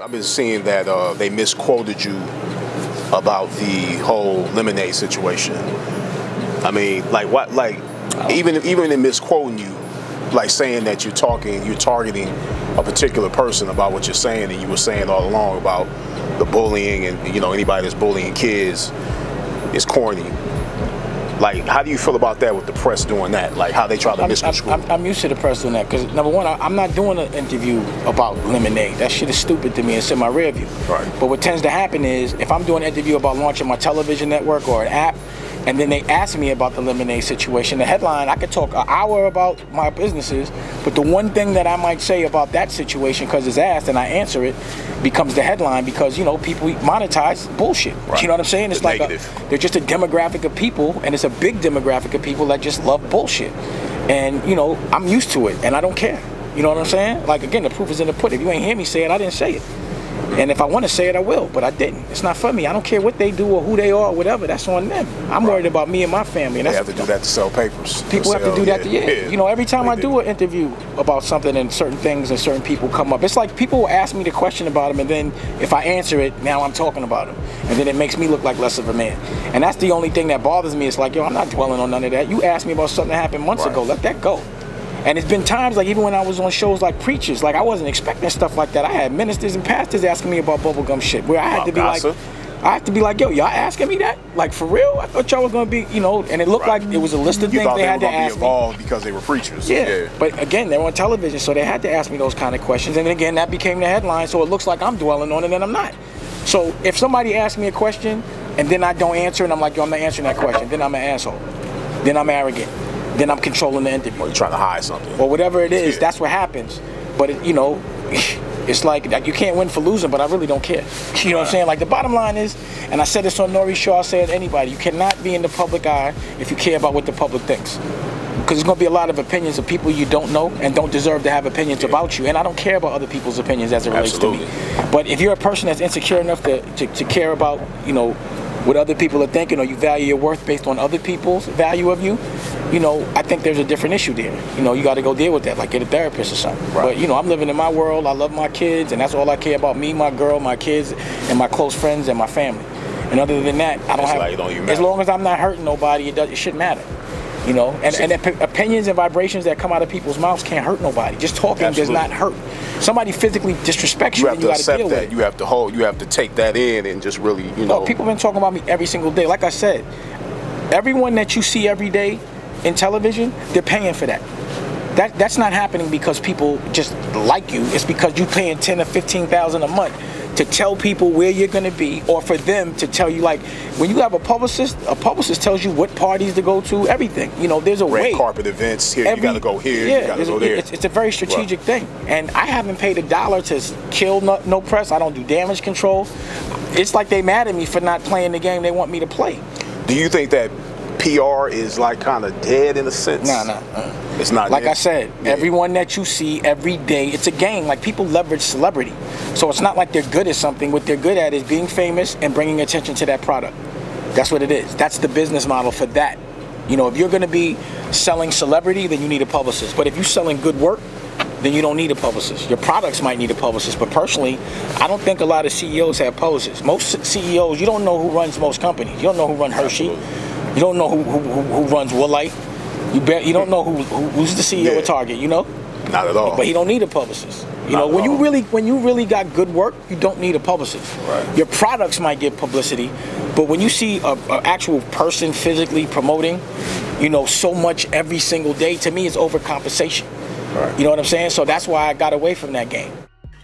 I've been seeing that they misquoted you about the whole lemonade situation. I mean, like what? Like even in misquoting you, like saying that you're targeting a particular person about what you're saying, and you were saying all along about the bullying and anybody that's bullying kids is corny. Like, how do you feel about that with the press doing that? Like, how they try to misconstrue? I'm used to the press doing that because, number one, I'm not doing an interview about lemonade. That shit is stupid to me. It's in my rear view. Right. But what tends to happen is, if I'm doing an interview about launching my television network or an app, and then they ask me about the lemonade situation, the headline, I could talk an hour about my businesses, but the one thing that I might say about that situation, because it's asked and I answer it, becomes the headline because, people monetize bullshit. Right. You know what I'm saying? It's like they're just a demographic of people, and it's a big demographic of people that just love bullshit. And, I'm used to it, and I don't care. You know what I'm saying? Like, again, the proof is in the pudding. If you ain't hear me say it, I didn't say it. And if I want to say it, I will, but I didn't. It's not for me. I don't care what they do or who they are or whatever. That's on them. I'm worried about me and my family. And they have to do that to sell papers. People have to do that. Every time I do an interview about something and certain things and certain people come up, it's like people will ask me the question about them, and then if I answer it, now I'm talking about them. And then it makes me look like less of a man. And that's the only thing that bothers me. It's like, I'm not dwelling on none of that. You asked me about something that happened months ago. Let that go. And it's been times, like even when I was on shows like Preachers, like I wasn't expecting stuff like that. I had ministers and pastors asking me about bubblegum shit, where I had to be like, yo, y'all asking me that? Like, for real? I thought y'all was gonna be, and it looked like it was a list of things they had to ask me. Involved because they were preachers. Yeah, but again, they're on television, so they had to ask me those kind of questions. And then again, that became the headline, so it looks like I'm dwelling on it, and I'm not. So if somebody asks me a question, and then I don't answer, and I'm like, yo, I'm not answering that question, then I'm an asshole. Then I'm arrogant. Then I'm controlling the interview. Or you're trying to hide something. Or whatever it is, that's what happens. But, it's like you can't win for losing, but I really don't care. You know what I'm saying? Like, the bottom line is, and I said this on Nori Shaw, I said anybody, you cannot be in the public eye if you care about what the public thinks. Because there's going to be a lot of opinions of people you don't know and don't deserve to have opinions about you. And I don't care about other people's opinions as it relates to me. But if you're a person that's insecure enough to care about, what other people are thinking, or you value your worth based on other people's value of you, I think there's a different issue there. You got to go deal with that, like get a therapist or something. Right. But, I'm living in my world. I love my kids, and that's all I care about, me, my girl, my kids, and my close friends, and my family. And other than that, I don't have, as long as I'm not hurting nobody, it shouldn't matter. And opinions and vibrations that come out of people's mouths can't hurt nobody. Just talking does not hurt. Somebody physically disrespects you, and you got to deal with it. You have to take that in and just really, No, people have been talking about me every single day. Like I said, everyone that you see every day in television, they're paying for that. That's not happening because people just like you. It's because you're paying $10,000 or $15,000 a month to tell people where you're going to be, or for them to tell you, like, when you have a publicist tells you what parties to go to, everything. There's a way. Red carpet events, here, you got to go here, you got to go there. It's a very strategic thing. And I haven't paid $1 to kill no press. I don't do damage control. It's like they mad at me for not playing the game they want me to play. Do you think that PR is like kind of dead in a sense? No. It's not like dead? I said, everyone that you see every day, it's a game. Like, people leverage celebrity. So it's not like they're good at something. What they're good at is being famous and bringing attention to that product. That's what it is. That's the business model for that. If you're going to be selling celebrity, then you need a publicist. But if you're selling good work, then you don't need a publicist. Your products might need a publicist, but personally, I don't think a lot of CEOs have publicists. Most CEOs, you don't know who runs most companies. You don't know who runs Hershey. Absolutely. You don't know who runs Woolite. You don't know who's the CEO of Target. Not at all. But he don't need a publicist. When you really got good work, you don't need a publicist. Right. Your products might get publicity, but when you see an actual person physically promoting, so much every single day, to me, it's overcompensation. Right. You know what I'm saying? So that's why I got away from that game.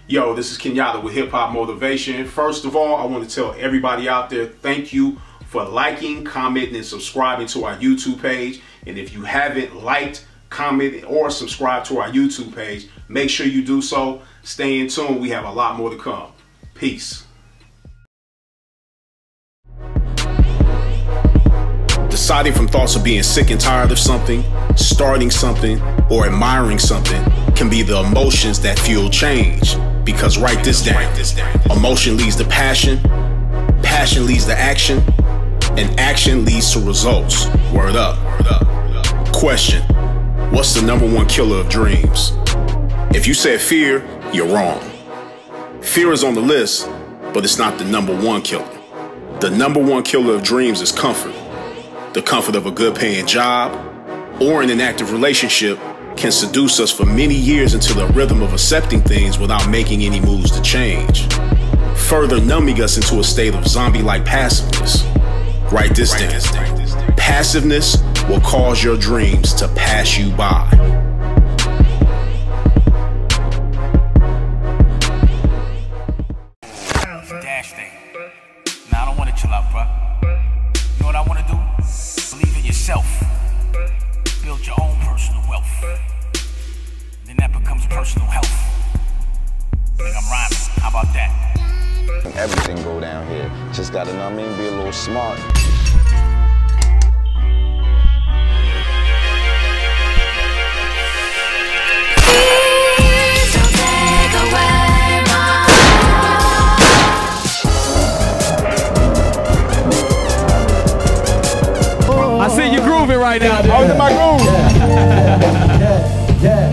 Yo, this is Kenyatta with Hip Hop Motivation. First of all, I want to tell everybody out there, thank you for liking, commenting, and subscribing to our YouTube page. And if you haven't liked, commented, or subscribed to our YouTube page, make sure you do so. Stay in tune. We have a lot more to come. Peace. Deciding from thoughts of being sick and tired of something, starting something, or admiring something can be the emotions that fuel change. Because write this down. Emotion leads to passion, passion leads to action, and action leads to results. Word up. Question: what's the #1 killer of dreams? If you said fear, you're wrong. Fear is on the list, but it's not the #1 killer. The #1 killer of dreams is comfort. The comfort of a good paying job or in an active relationship can seduce us for many years into the rhythm of accepting things without making any moves to change, further numbing us into a state of zombie-like passiveness. Write this down. Passiveness will cause your dreams to pass you by. Dash thing. Now I don't want to chill out, bro. You know what I want to do? Believe in yourself. Build your own personal wealth. Then that becomes personal health. I think I'm rhyming. How about that? Everything go down here. Just gotta, know what I mean, be a little smart. I see you grooving right now. I was in my groove. Yeah.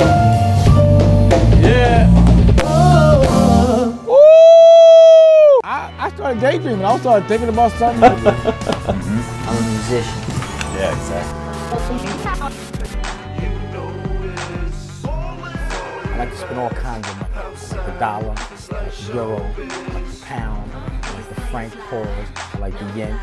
I started daydreaming. I started thinking about something. I'm a musician. Yeah, exactly. I like to spend all kinds of money. Like the dollar, like the euro, like the pound, like the franc pause, I like the yen.